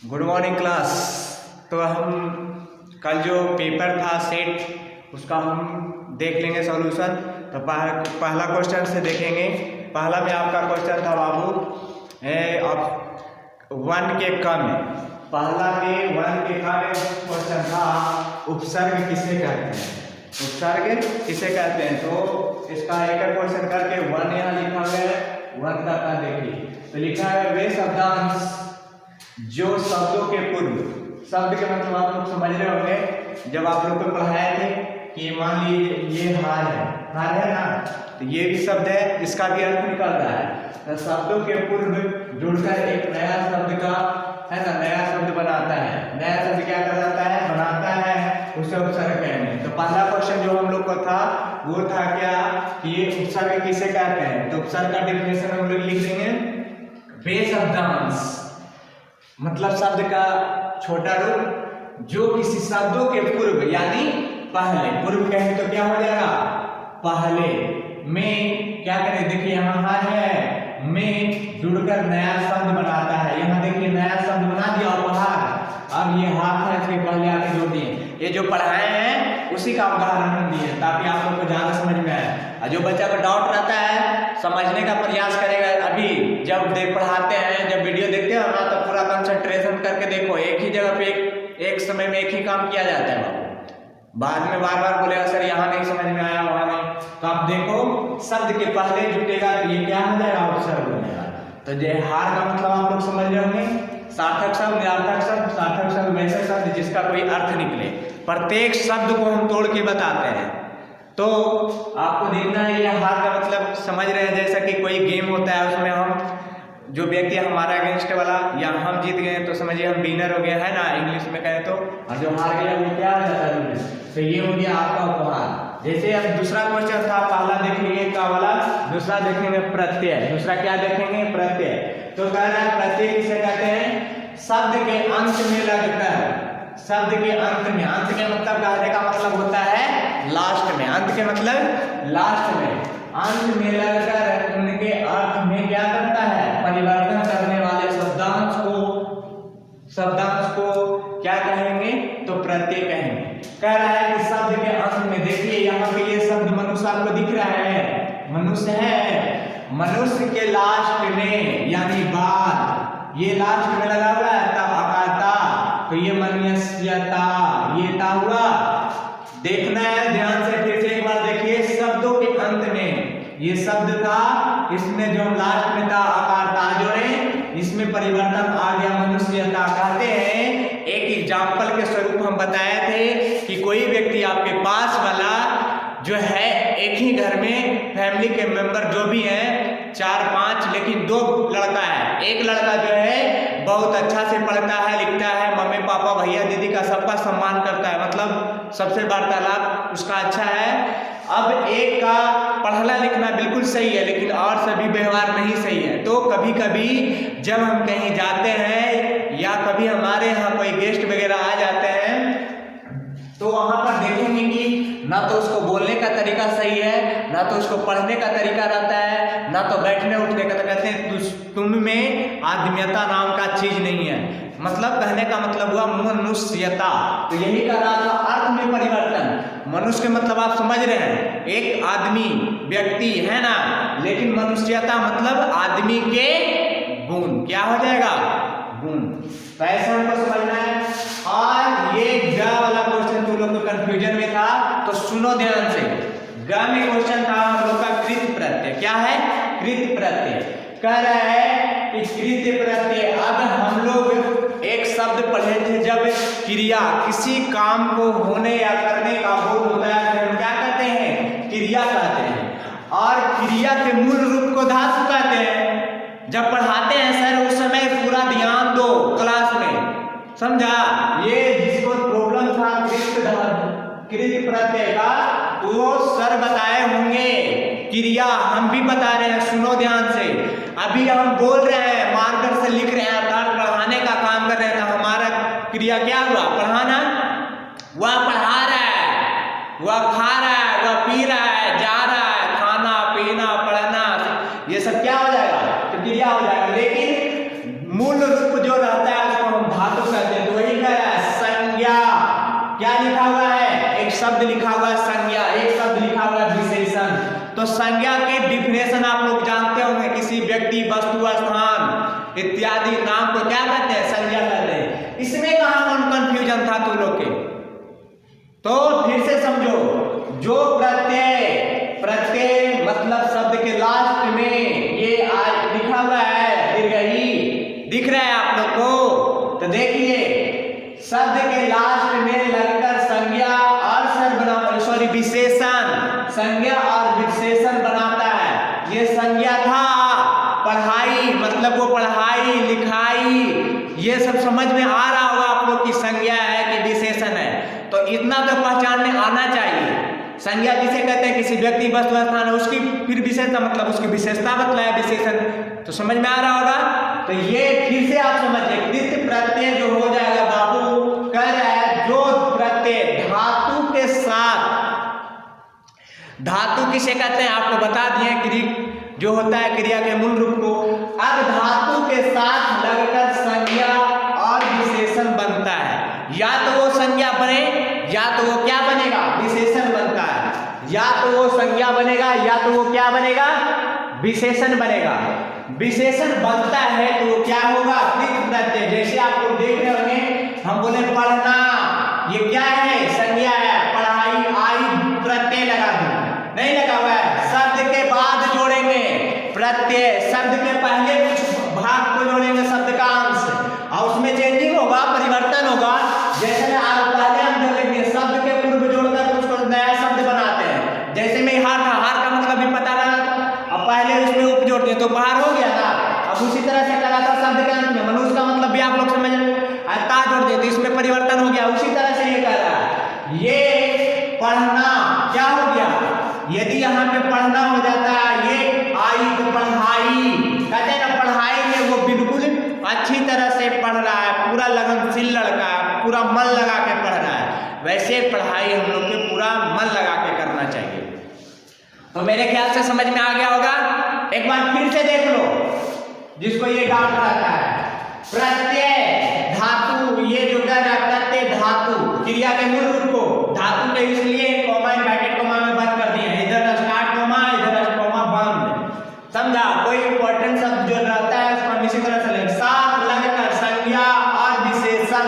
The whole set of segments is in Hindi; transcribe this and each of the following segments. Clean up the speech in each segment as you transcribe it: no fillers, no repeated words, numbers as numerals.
Good morning class. तो हम कल जो पेपर था सेट उसका हम देख लेंगे सॉल्यूशन। तो पहला क्वेश्चन से देखेंगे। पहला में आपका क्वेश्चन था बाबू अब 1 के क में, पहला में 1 के क में क्वेश्चन था उपसर्ग किसे कहते हैं, उपसर्ग किसे कहते हैं। तो इसका एक क्वेश्चन करके 1 यहाँ लिखा हुआ है, 1 का का देखिए तो लिखा है वे शब्दांश जो शब्दों के पूर्व, शब्द के मतलब आप लोग समझ रहे होंगे जब आप लोग को पढ़ाए थे कि मान लीजिए ये हार है ना, तो ये भी शब्द है, इसका भी अर्थ निकल रहा है। तो शब्दों के पूर्व जुड़कर एक नया शब्द का है ना, नया शब्द बनाता है। नया शब्द क्या कराता है, बनाता है, उसे उपसर्ग कहेंगे। तो पहला क्वेश्चन जो हम लोग को था वो था क्या कि ये उपसर्ग किसे कहते हैं। तो उपसर्ग का डेफिनेशन हम लोग लिख देंगे वे शब्दांश, मतलब शब्द का छोटा रूप जो किसी शब्दों के पूर्व यानी पहले, पूर्व कहें तो क्या हो जाएगा पहले में, क्या करें देखिए यहाँ हार है में जुड़कर नया शब्द बनाता है। यहाँ देखिए नया शब्द बना दिया और पहाड़, अब ये हाथ है इसके पहले आके जोड़ दिए। ये जो पढ़ाए हैं उसी का उदाहरण दिए ताकि आप लोग को ज्यादा समझ में आए। और जो बच्चा को डाउट रहता है समझने का प्रयास करेगा। अभी जब पढ़ाते हैं, जब वीडियो देखते हो ना, तो पूरा कंसंट्रेशन करके देखो, एक ही जगह पे एक समय में एक ही काम किया जाता है बाबू। बाद में बार बार बोलेगा सर यहाँ नहीं समझ में आया, वहां नहीं। तो आप देखो शब्द के पहले जुटेगा तो ये क्या हो जाएगा, उपसर्ग हो जाएगा। तो ये हार का मतलब आप लोग समझ रहे होंगे, सार्थक शब्द, निरर्थक शब्द, सार्थक शब्द वैसे शब्द जिसका कोई अर्थ निकले। प्रत्येक शब्द को हम तोड़ के बताते हैं। तो आपको देखना है ये हार का मतलब समझ रहे हैं। जैसा कि कोई गेम होता है उसमें हम जो व्यक्ति हमारा अगेंस्ट वाला या हम जीत गए तो समझिए हम विनर हो गए है ना, इंग्लिश में कहें तो, और जो हार गया वो क्या हो जाता है। तो ये हो गया आपका उपहार। जैसे अब दूसरा क्वेश्चन था, पहला देखेंगे का वाला, दूसरा देखेंगे प्रत्यय। दूसरा क्या देखेंगे, प्रत्यय। तो कह रहा है प्रत्यय किसे कहते हैं, शब्द के अंत में लगकर, शब्द के अंत में, अंत के मतलब कहने का मतलब होता है लास्ट में, अंत के मतलब लास्ट में, अंत में लगकर उनके अर्थ में क्या करता है, परिवर्तन करने वाले शब्दांश को क्या कहेंगे, तो प्रत्यय कहेंगे। कह रहा है कि शब्द के अंत में, देखिए यहाँ पे ये शब्द मनुष्य आपको दिख रहा है, मनुष्य है, मनुष्य के लास्ट में यानी बाद, ये लास्ट में लगा हुआ है तब अकाता, तो ये मनुष्यता, ये ता हुआ। देखना है ध्यान से, फिर से एक बार देखिए, शब्दों के अंत में ये शब्द था, इसमें जो लास्ट में था आकार ता जोड़े, इसमें परिवर्तन आ गया, मनुष्यता। कहते हैं एक एग्जाम्पल के स्वरूप हम बताए थे कि कोई व्यक्ति आपके पास वाला जो है, एक ही घर में फैमिली के मेंबर जो भी हैं 4-5, लेकिन 2 लड़का है। एक लड़का जो है बहुत अच्छा से पढ़ता है, लिखता है, मम्मी पापा भैया दीदी का सबका सम्मान करता है, मतलब सबसे वार्तालाप उसका अच्छा है। अब एक का पढ़ना लिखना बिल्कुल सही है लेकिन और सभी व्यवहार नहीं सही है। तो कभी कभी जब हम कहीं जाते हैं या कभी हमारे यहाँ कोई गेस्ट वगैरह आ जाते हैं तो वहां पर देखेंगे कि ना तो उसको बोलने का तरीका सही है, ना तो उसको पढ़ने का तरीका रहता है, ना तो बैठने उठने का। तो कहते हैं तुम में आदमियता नाम का चीज नहीं है, मतलब कहने का मतलब हुआ मनुष्यता। तो यही का रहा था अर्थ में परिवर्तन। मनुष्य के मतलब आप समझ रहे हैं, एक आदमी व्यक्ति है ना, लेकिन मनुष्यता मतलब आदमी के गुण, क्या हो जाएगा, गुण। तो ऐसा हमको समझना है। और ये ग वाला क्वेश्चन तुम लोग को कंफ्यूजन में था तो सुनो ध्यान से। ग में क्वेश्चन था हम लोग का कृत प्रत्यय, क्या है, कृत प्रत्यय। कह रहा है कि कृत प्रत्यय, अब हम लोग एक शब्द पढ़े थे, जब क्रिया किसी काम को होने या करने का बोध होता है तो हम क्या कहते हैं, क्रिया कहते हैं। और क्रिया के मूल रूप को धातु कहते हैं। जब पढ़ाते हैं सर उस समय पूरा ध्यान दो क्लास में, समझा। ये जिसको प्रॉब्लम था कृत प्रत्यय का वो सर बताए होंगे, क्रिया हम भी बता रहे हैं, सुनो ध्यान से। अभी हम बोल रहे हैं, मार्कर से लिख रहे हैं, अर्थात पढ़ाने का काम कर रहे हैं, तो हमारा क्रिया क्या हुआ, पढ़ाना। वह पढ़ा रहा है, वह खा रहा है, वह पी रहा है, जा रहा है, खाना पीना पढ़ना, ये सब क्या हो जाएगा, तो क्रिया हो जाएगा। लेकिन मूल रूप जो रहता है उसको हम धातु कहते हैं। तो वही कह रहा है संज्ञा, क्या लिखा हुआ है, एक शब्द लिखा हुआ है संज्ञा, एक शब्द लिखा हुआ है विशेषण। तो संज्ञा के डिफिनेशन आप लोग जानते होंगे, किसी व्यक्ति, वस्तु, स्थान इत्यादि नाम को क्या कहते हैं, संज्ञा कहते हैं। इसमें कहाँ कंफ्यूजन था तुम लोग के, तो फिर से समझो, जो प्रत्यय मतलब शब्द के लास्ट में ये आज लिखा हुआ है दीर्घई, दिख रहा है आप लोग को, तो देखिए शब्द के लास्ट में लगकर संज्ञा और सर्वनाम, सॉरी विशेषण, संज्ञा और विशेषण बनाता है। ये संज्ञा था पढ़ाई, मतलब वो पढ़ाई लिखाई, ये सब समझ में आ रहा होगा आप लोग की संज्ञा है कि विशेषण है। तो इतना तो पहचान में आना चाहिए। संज्ञा जिसे कहते हैं किसी व्यक्ति, वस्तु, स्थान है, उसकी फिर विशेषता मतलब उसकी विशेषता बतलाया विशेषण, तो समझ में आ रहा होगा। तो ये फिर से आप समझिए, कृत प्रत्यय जो हो जाएगा बाबू, कह रहा है जो प्रत्यय धातु के साथ, धातु किसे कहते हैं आपको बता दिए, क्रिया जो होता है क्रिया के मूल रूप को, अब धातु के साथ लगकर संज्ञा और विशेषण बनता है। या तो वो संज्ञा बने, या तो वो क्या बनेगा, विशेषण बनता है। या तो वो संज्ञा बनेगा, या तो वो क्या बनेगा, विशेषण बनेगा। विशेषण बनता है तो वो क्या होगा, कृत प्रत्यय। जैसे आप लोग देख रहे होंगे, हम बोले पढ़ना, ये क्या है, संज्ञा है, पढ़ाई, आई प्रत्यय लगा दूं, नहीं लगा हुआ है। शब्द के बाद जोड़ेंगे प्रत्यय, शब्द के पहले कुछ भाग को जोड़ेंगे शब्द का अंश, और उसमें चेंजिंग होगा, परिवर्तन होगा। जैसे में आप पहले हम जो लेंगे शब्द के पूर्व जोड़कर कुछ नया शब्द बनाते हैं। जैसे में हार था, हार का मतलब भी पता लगा था, अब पहले उसमें उप जोड़ते हैं तो उपहार हो गया था। अब उसी तरह से करा था शब्द के अंत में मनुष्य का मतलब भी आप लोग समझ रहे हैं, ता जोड़ देते इसमें परिवर्तन हो गया। उसी तरह से ये कह रहा है, ये पढ़ना क्या हो गया, यदि यहाँ पे पढ़ना हो जाता है, ये आई तो पढ़ाई, कहते हैं ना पढ़ाई में वो बिल्कुल अच्छी तरह से पढ़ रहा है, पूरा लगनशील लड़का है, पूरा मन लगा के पढ़ रहा है। वैसे पढ़ाई हम लोग को पूरा मन लगा के करना चाहिए। तो मेरे ख्याल से समझ में आ गया होगा। एक बार फिर से देख लो, जिसको ये डाउट रहता है, प्रत्यय धातु, ये जो कह रहा है प्रत्यय धातु, क्रिया के मूल रूप को धातु के इसलिए कॉमा ब्रैकेट कॉमा में बंद कर दिए, इधर स्टार्ट कॉमा, इधर कॉमा बंद, समझा। कोई इंपॉर्टेंट शब्द जो रहता है उसको हम इसी तरह से लेंगे, साथ लगकर संज्ञा और विशेषण,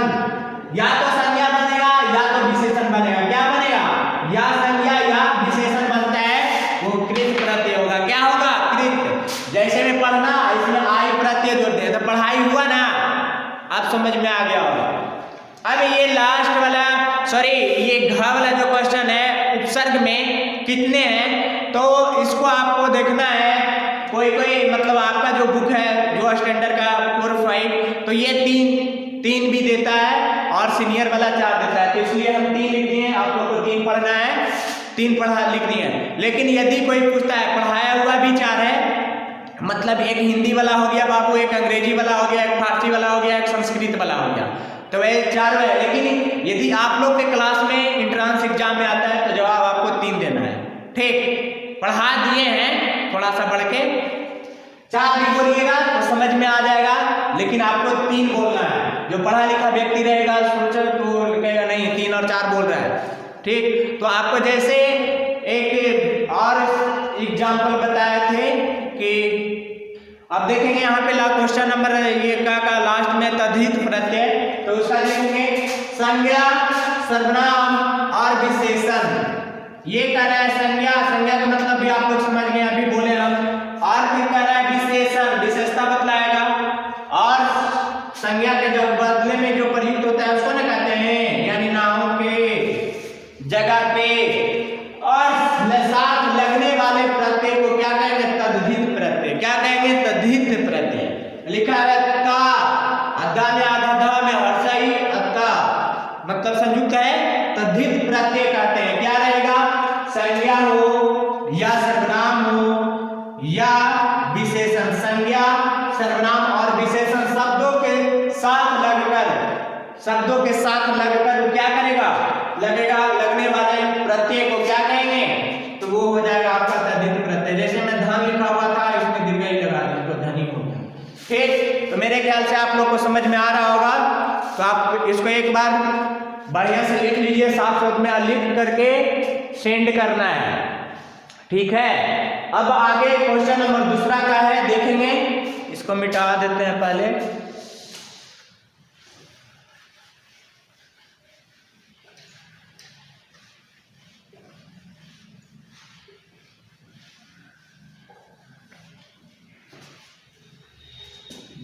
या तो संज्ञा बनेगा या तो विशेषण बनेगा। क्या बनेगा, या संज्ञा या विशेषण बनता है, वो कृत प्रत्यय होगा। क्या होगा, कृत। जैसे में पढ़ना, इसमें आई प्रत्यय जोड़ते हैं तो पढ़ाई हुआ ना, आप समझ में आ गया होगा। अब ये लास्ट वाला, सॉरी ये घ वाला जो क्वेश्चन है, उपसर्ग में कितने हैं, तो इसको आपको देखना है। कोई मतलब आपका जो बुक है, जो स्टैंडर्ड का 4, 5, तो ये तीन भी देता है और सीनियर वाला 4 देता है, तो इसलिए हम 3 लिख दिए। आप लोग को 3 पढ़ना है, 3 पढ़ा लिख दिए। लेकिन यदि कोई पूछता है पढ़ाया हुआ भी 4 है, मतलब एक हिंदी वाला हो गया बाबू, एक अंग्रेजी वाला हो गया, एक फारसी वाला हो गया, एक संस्कृत वाला हो गया, तो वह 4 है। लेकिन यदि आप लोग के क्लास में इंट्रांस एग्जाम में आता है तो जवाब आपको 3 देना है। ठीक, पढ़ा दिए हैं, थोड़ा सा बढ़ के 4 भी बोलिएगा तो समझ में आ जाएगा, लेकिन आपको 3 बोलना है। जो पढ़ा लिखा व्यक्ति रहेगा सोचो तो कहेगा नहीं 3 और 4 बोल रहा है। ठीक, तो आपको जैसे एक और एग्जाम्पल बताए थे कि अब देखेंगे यहाँ पे क्वेश्चन नंबर ये का लास्ट में तद्धित प्रत्यय, तो उसका देखेंगे संज्ञा, सर्वनाम और विशेषण। ये कह रहा है संज्ञा, संज्ञा का मतलब भी आप लोग समझ गए, अभी बोले हम। और फिर कह रहा है विशेषण, विशेषता बतलाएगा। और संज्ञा के जो बदले में जो प्रयुक्त होता है उसको ना कहते हैं, यानी नामों के जगह पे। और साथ लगने वाले प्रत्यय को क्या कहेंगे, तद्धित प्रत्यय। क्या कहेंगे, तद्धित प्रत्यय। लिखा है का, अद्धा में आधा, धा में हर्षई, अद्धा मतलब संयुक्त है, तद्धित प्रत्यय कहते हैं। क्या रहेगा, संज्ञा हो या सर्वनाम हो या विशेषण। संज्ञा, सर्वनाम और विशेषण शब्दों के साथ लगकर क्या करेगा, लगेगा, लगने वाले प्रत्यय को क्या कहेंगे, तो वो हो जाएगा आपका तद्धित प्रत्यय। जैसे मैं धन लिखा हुआ था, इसमें दीर्घई लगा दिया तो धनी हो गया। ठीक, तो मेरे ख्याल से आप लोग को समझ में आ रहा होगा। तो आप इसको एक बार बढ़िया से लिख लीजिए, साफ शब्द में लिख करके सेंड करना है, ठीक है। अब आगे क्वेश्चन नंबर दूसरा का है, देखेंगे। इसको मिटा देते हैं पहले।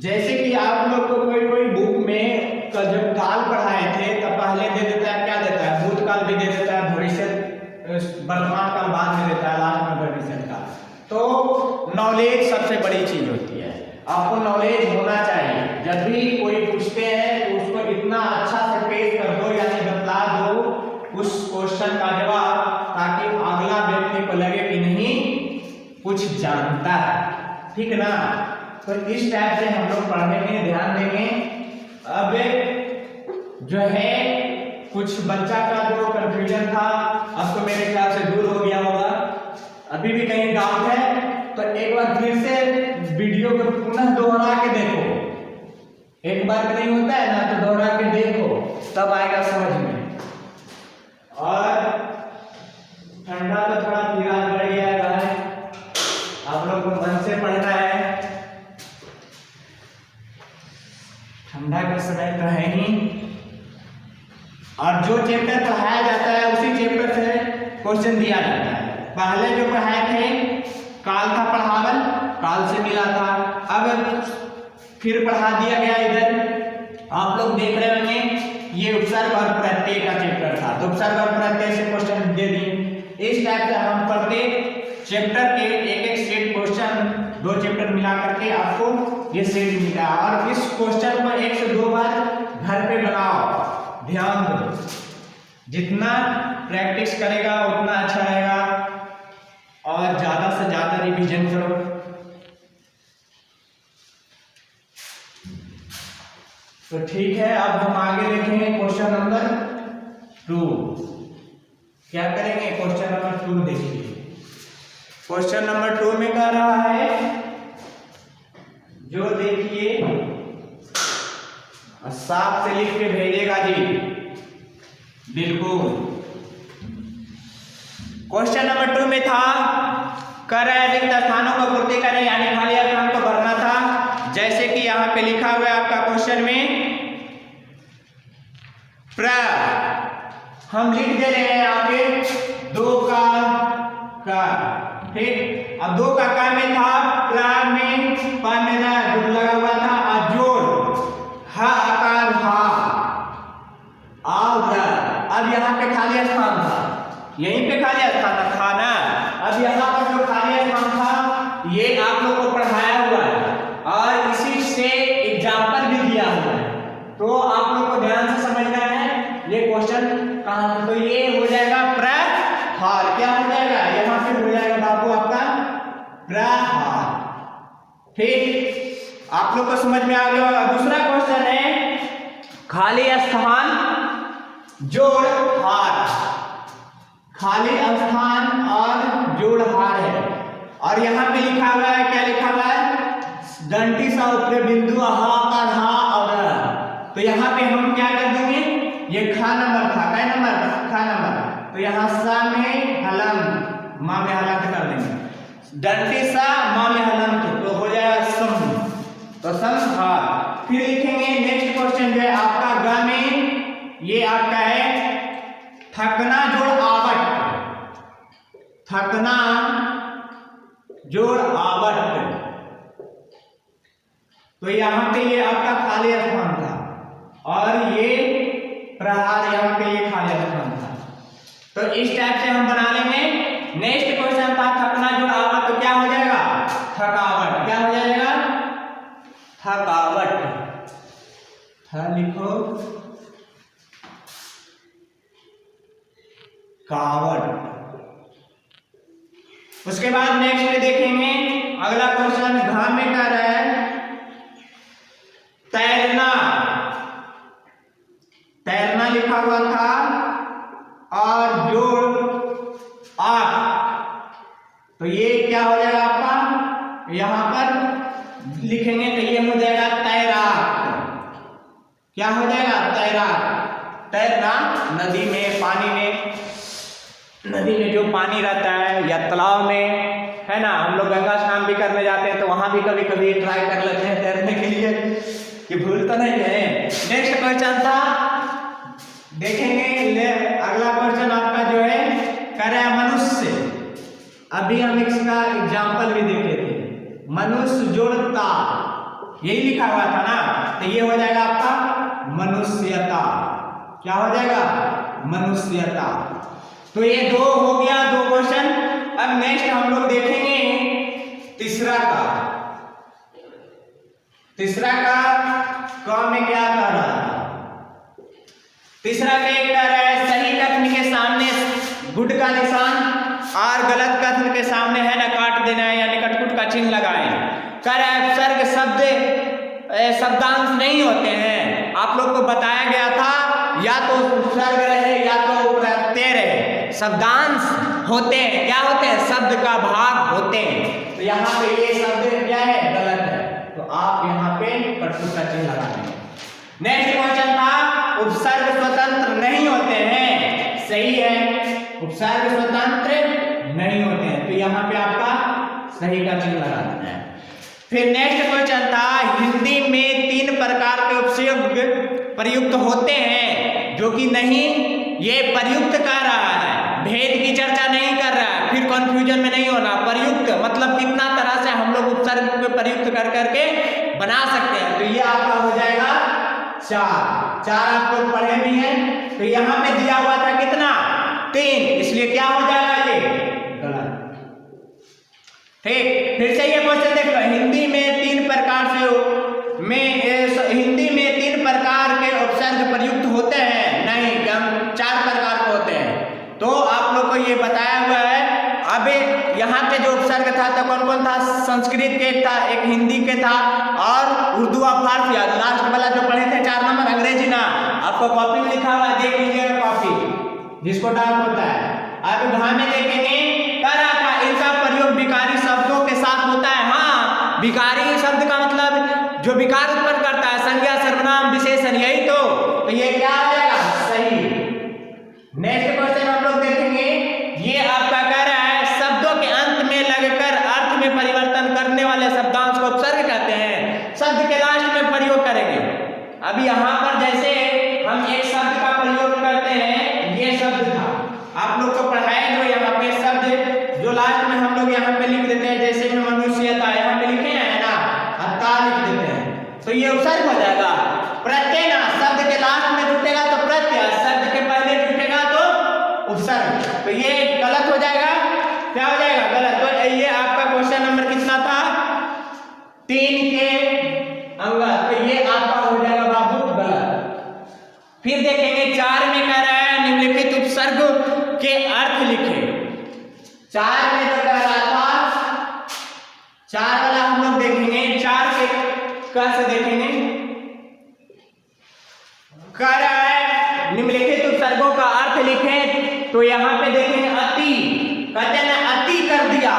जैसे कि आप लोग को कोई बुक में जब काल पढ़ाए थे तब पहले दे देता है, क्या देता है, भूतकाल भी दे देता है, भविष्य वर्तमान काल बाद में देता है, लास्ट में भविष्य काल। तो नॉलेज सबसे बड़ी चीज होती है, आपको नॉलेज होना चाहिए। जब भी कोई पूछते हैं तो उसको इतना अच्छा से पेश कर दो, यानी बतला दो उस क्वेश्चन का जवाब, ताकि अगला व्यक्ति को लगे कि नहीं कुछ जानता है, ठीक ना। तो इस टाइप से हम लोग पढ़ेंगे, ध्यान देंगे। अब जो है कुछ बच्चा का जो कंफ्यूजन था अब तो मेरे ख्याल से दूर हो गया होगा। अभी भी कहीं डाउट है तो एक बार फिर से वीडियो को पुनः दोहरा के देखो, एक बार नहीं होता है ना, तो दोहरा के देखो, तब आएगा समझ में। और ठंडा तो थोड़ा धीरा बढ़ गया है, आप लोग को मन से पढ़ना है, ठंडा का समय तो है ही। और जो चैप्टर पढ़ाया जाता है उसी चैप्टर से क्वेश्चन दिया जाता है। पहले जो पढ़ाए थे काल था पढ़ावल, काल से मिला था, अब फिर पढ़ा दिया गया इधर। आप लोग देख रहे होंगे ये उपसर्ग और प्रत्यय का चैप्टर था, तो उपसर्ग और प्रत्यय से क्वेश्चन दे दिए। इस टाइप से हम प्रत्येक चैप्टर के एक एक सेट क्वेश्चन, दो चैप्टर मिला करके आपको ये सेट मिला। और इस क्वेश्चन को 1 से 2 बार घर पे बनाओ, ध्यान दो, जितना प्रैक्टिस करेगा उतना अच्छा रहेगा, और ज्यादा से ज्यादा रिवीजन करो। तो ठीक है, अब हम आगे देखेंगे क्वेश्चन नंबर 2। क्या करेंगे, क्वेश्चन नंबर 2 देखिए। क्वेश्चन नंबर 2 में कह रहा है, जो देखिए साफ से लिख के भेजेगा जी, बिल्कुल। क्वेश्चन नंबर 2 में था, कर रिक्त स्थानों को पूर्ति करें, यानी खाली स्थान को भरना था। जैसे कि यहाँ पे लिखा हुआ है आपका क्वेश्चन में प्र, हम लिख दे रहे हैं यहाँ पे 2 का, ठीक। अब 2 का में था, प्र में प में ना जुड़ लगा हुआ था, अजोड़ हा आकार हा, अब यहाँ पे खाली स्थान था, यहीं पे खाली स्थान था ना। अब यहाँ पर जो खाली स्थान था ये आप लोग को पढ़ाया हुआ है, और इसी से एग्जाम्पल भी दिया हुआ है, तो आप लोग को ध्यान से समझना है ये क्वेश्चन कहाँ। तो ये हो जाएगा प्रहार, क्या हो जाएगा, यहाँ पे हो जाएगा बाबू आपका प्रहार, ठीक। आप लोग को समझ में आ गया। दूसरा क्वेश्चन है, खाली स्थान जोड़ हार, खाली स्थान और जोड़ हार है। और यहाँ पे लिखा हुआ है, क्या लिखा हुआ है, दंटी सा ऊपर बिंदु हा का हा और र। तो यहाँ पे हम क्या कर देंगे, ये खा नंबर था, क्या नंबर, खा नंबर, तो यहाँ सा में हलम, माँ में हलम कर देंगे, दंटी सा माँ में हलम, तो हो जाएगा सम, तो सम हार। फिर लिखेंगे नेक्स्ट क्वेश्चन जो है आपका ग में, ये आपका है थकना जोड़ आवट, थकना जोड़ आवट, तो यहाँ पे ये आपका खाली स्थान था, और ये प्रहार यहाँ पे ये खाली स्थान था। तो इस टाइप से हम बना लेंगे। नेक्स्ट क्वेश्चन था थकना जोड़ आवट, तो क्या हो जाएगा, थकावट, क्या हो जाएगा, थकावट, थ लिखो कावट। उसके बाद नेक्स्ट देखेंगे अगला क्वेश्चन घ में कह रहा है तैरना, तैरना लिखा हुआ था, और जोड़ आठ, तो ये क्या हो जाएगा आपका, यहां पर लिखेंगे तो ये हो क्या हो जाएगा? तैराक। तैरना नदी में, पानी में, नदी में जो पानी रहता है या तालाब में, है ना, हम लोग गंगा स्नान भी करने जाते हैं तो वहां भी कभी कभी ट्राई कर लेते हैं तैरने के लिए, कि भूल तो नहीं गए। नेक्स्ट क्वेश्चन था, देखेंगे अगला क्वेश्चन आपका जो है, कह रहा है मनुष्य। अभी हम इसका एग्जाम्पल भी देखे थे, मनुष्य जोड़ता, यही लिखा हुआ था ना, तो ये हो जाएगा आपका मनुष्यता। क्या हो जाएगा? मनुष्यता। तो ये दो हो गया, दो क्वेश्चन। अब नेक्स्ट हम लोग देखेंगे तीसरा का। तीसरा का कौन में क्या कह रहा था? तीसरा का एक कह रहा है सही कथन के सामने गुड का निशान और गलत कथन के सामने है ना काट देना है, यानी कटकुट का चिन्ह लगाएं। कह रहा है उपसर्ग शब्द शब्दांश नहीं होते हैं। आप लोग को बताया गया था या तो उपसर्ग रहे या तो प्रत्यय रहे, शब्दांश होते हैं। क्या होते हैं? शब्द का भाग होते हैं। तो यहाँ पे ये शब्द क्या है? गलत है, तो आप यहाँ पे कटकुट का चिन्ह लगा देंगे। नेक्स्ट क्वेश्चन था उपसर्ग स्वतंत्र नहीं होते हैं। सही है, उपसर्ग स्वतंत्र नहीं होते हैं, तो यहाँ पे आपका सही का चिन्ह लगा देना है। फिर नेक्स्ट क्वेश्चन था हिंदी में 3 प्रकार के उपसर्ग प्रयुक्त होते हैं, जो कि नहीं, ये प्रयुक्त कर रहा है, भेद की चर्चा नहीं कर रहा है, फिर कंफ्यूजन में नहीं होना। प्रयुक्त मतलब कितना तरह से हम लोग उपसर्ग को प्रयुक्त कर करके बना सकते हैं, तो ये आपका हो जाएगा 4 आप लोग पढ़े भी हैं। तो यहाँ पे दिया हुआ था कितना? 3, इसलिए क्या हो जाएगा? ये गलत। ठीक, फिर से ये क्वेश्चन देख लो, हिंदी में 3 प्रकार से हिंदी में 3 प्रकार के उपसर्ग प्रयुक्त होते हैं, नहीं, हम 4 प्रकार के होते हैं। तो आप लोग को ये बताया हुआ है। अब यहाँ पे जो उपसर्ग था तो कौन कौन था? संस्कृत के था, एक हिंदी के था और उर्दू और फारसी। लास्ट वाला जो पढ़े थे 4 नंबर अंग्रेजी ना, आपको कॉपी में लिखा हुआ है, देख लीजिएगा कॉपी जिसको डाउट होता है। अब वहां में देखेंगे कह रहा था इनका प्रयोग विकारी शब्दों के साथ होता है। हाँ, विकारी शब्द का मतलब जो विकार उत्पन्न करता है, संज्ञा, सर्वनाम, विशेषण, यही तो ये क्या हो जाएगा? सही। नेक्स्ट क्वेश्चन हम लोग देखेंगे, ये आपका कह रहा है शब्दों के अंत में लगकर अर्थ में परिवर्तन करने वाले शब्दांश को उपसर्ग कहते हैं। शब्द के लास्ट में प्रयोग करेंगे। अब यहाँ पर जैसे हम एक शब्द का प्रयोग करते हैं, ये शब्द था, आप लोग को पढ़ाया जो यहाँ पे शब्द जो लास्ट में हम लोग यहाँ पे लिख देते हैं, जैसे में मनुष्यता यहाँ पे लिखे हैं ना, अता लिख देते हैं, तो ये उपसर्ग हो जाएगा। प्रत्यय ना, शब्द के लास्ट में जुटेगा तो प्रत्यय, शब्द के पहले जुटेगा तो उपसर्ग, तो ये गलत हो जाएगा। क्या हो जाएगा? गलत। तो ये आपका क्वेश्चन नंबर कितना था? 3 के अंगत, तो ये आपका हो जाएगा बाबू गलत। फिर देखेंगे 4 में कह रहा है निम्नलिखित उपसर्ग के अर्थ लिखे। 4 में जो कह रहा था, 4 वाला हम लोग देखेंगे, 4 के कैसे देखेंगे। कह रहा है निम्नलिखित उपसर्गों का अर्थ लिखें, तो यहाँ पे देखेंगे अति, कहते हैं अति कर दिया।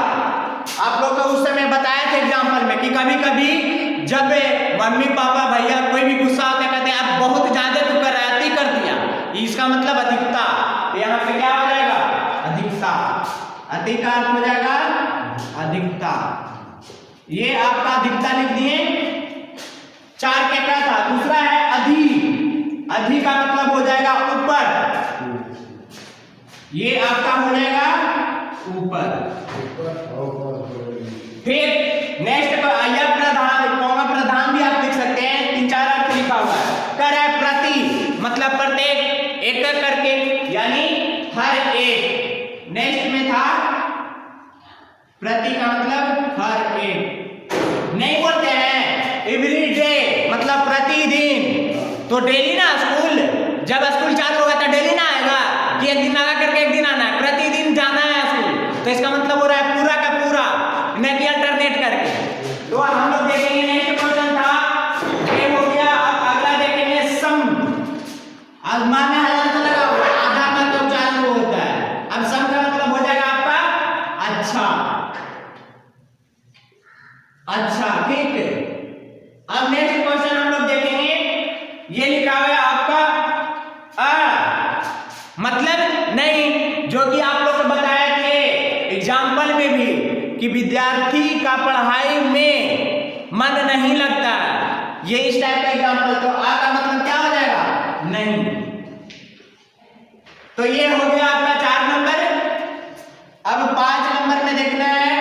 आप लोग को उस समय बताया था एग्जाम्पल में कि कभी कभी जब मम्मी पापा भैया कोई भी गुस्सा होता है, कहते हैं आप बहुत ज्यादा तू कर रहा है, अति कर दिया, इसका मतलब अधिकता। तो यहाँ पे क्या हो जाएगा? अधिकता। अति का अर्थ हो जाएगा अधिकता। ये आपका अधिकता लिख दिए। 4 के क्या था? दूसरा है अधि। अधि का मतलब हो जाएगा ऊपर, ये आपका हो जाएगा ऊपर। फिर नेक्स्ट प्रधान, प्रधान भी आप लिख सकते हैं, 3-4 अर्थ लिखा हुआ है। कर है प्रति, मतलब प्रत्येक, एक एक करके, यानी हर एक। नेक्स्ट में था प्रति का मतलब हर एक। नहीं बोलते हैं एवरी डे, मतलब प्रतिदिन, तो डेली ना स्कूल, जब स्कूल चालू होगा तो डेली ना आएगा कि एक दिन लगा करके एक दिन आना है, प्रतिदिन जाना है स्कूल, तो इसका मतलब हो रहा है पूरा का पूरा, न कि अल्टरनेट करके। तो हम लोग देखेंगे नेक्स्ट क्वेश्चन था, ये हो गया। अब अगला देखेंगे सम। अब माने हलन से लगा हुआ आधा का तो चालू होता है, अब सम का मतलब हो जाएगा आपका अच्छा। अच्छा, ठीक है। अब नेक्स्ट क्वेश्चन हम लोग देखेंगे, ये लिखा लगता है। ये इस टाइप का एग्जाम्पल, तो आ का मतलब क्या हो जाएगा? नहीं। तो ये हो गया आपका 4 नंबर। अब 5 नंबर में देखना है,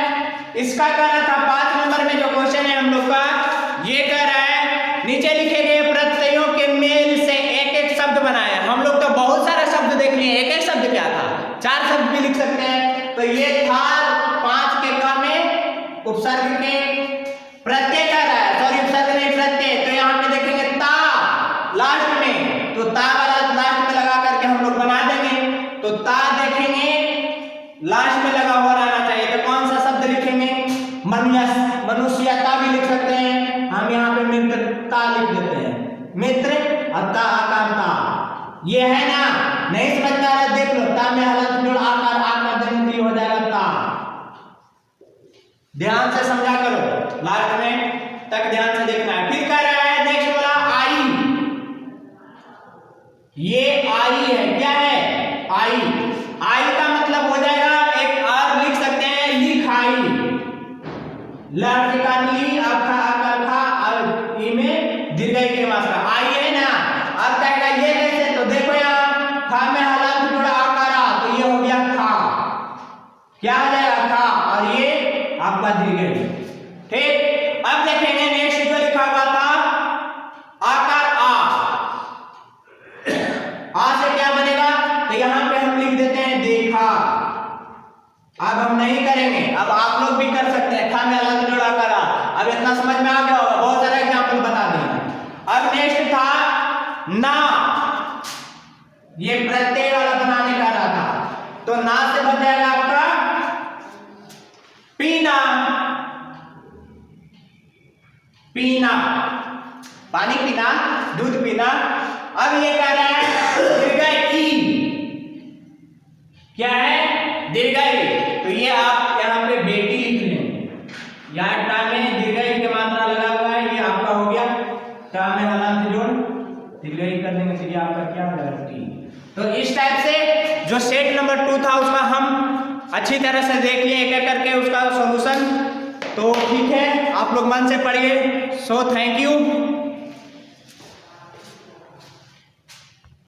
इसका कह रहा था 5 नंबर में जो क्वेश्चन है हम लोग का, ये कह रहा है नीचे लिखे गए प्रत्ययों के मेल से एक एक शब्द बनाया। हम लोग तो बहुत सारे शब्द देख लिए, एक एक शब्द क्या था? 4 शब्द भी लिख सकते हैं। तो ये था 5 के क में उपसर्ग के प्रत्यय कह रहा है, सॉरी उपसर्ग नहीं प्रत्यय। तो यहाँ पे देखेंगे ता लास्ट में, तो ता वाला लास्ट में लगा करके हम लोग बना देंगे। तो ता देखेंगे लास्ट में लगा हुआ रहना चाहिए। तो कौन सा शब्द लिखेंगे? मनुष्यता भी लिख सकते हैं हम, यहाँ पे मित्रता लिख देते हैं, मित्र अता आकार। ये है ना, नहीं समझ में आ रहा देख लो, ता में हलंत जोड़ आकार, आकार देने के लिए हो जाएगा ता। ध्यान से समझा करो, लास्ट में तक ध्यान से देखना है। फिर कह रहा है नेक्स्ट बोला आई, ये आई है, क्या है? आई। आई का मतलब हो जाएगा एक और लिख सकते हैं लिखाई, लट से काट ली, अखा आकार खा और ई में दीर्घई के मात्रा आई है ना। अब कहेगा ये कैसे? तो देखो यहाँ खा में हलंत जोड़ा आकार, तो ये हो गया खा, क्या हो जाएगा? खा, और ये आपका दीर्घई। ठीक, अब देखेंगे नेक्स्ट जो लिखा हुआ था आकार आ से क्या बनेगा? तो यहाँ पे हम लिख देते हैं देखा। अब हम नहीं करेंगे, अब आप लोग भी कर सकते हैं, खा में हलंत जोड़ा करा। अब इतना समझ में आ गया होगा, बहुत सारे एग्जाम्पल बता दिए। अब नेक्स्ट था ना, ये प्रत्यय वाला बनाने का रहा था, तो ना से बन जाएगा आपका पीना, पीना, पानी पीना, दूध पीना। अब ये कह रहा है दीर्घई, क्या है? दीर्घई। तो ये आप यहाँ पे बेटी लिख लेंगे, यहाँ टा में दीर्घई की मात्रा लगा हुआ है, ये आपका हो गया टा में हलंत जोड़ दीर्घई कर देंगे, तो ये आपका क्या हो जाएगा? टी। तो इस टाइप से जो सेट नंबर 2 था उसका हम अच्छी तरह से देख लिए एक एक करके उसका सॉल्यूशन। तो ठीक है, आप लोग मन से पढ़िए। So thank you.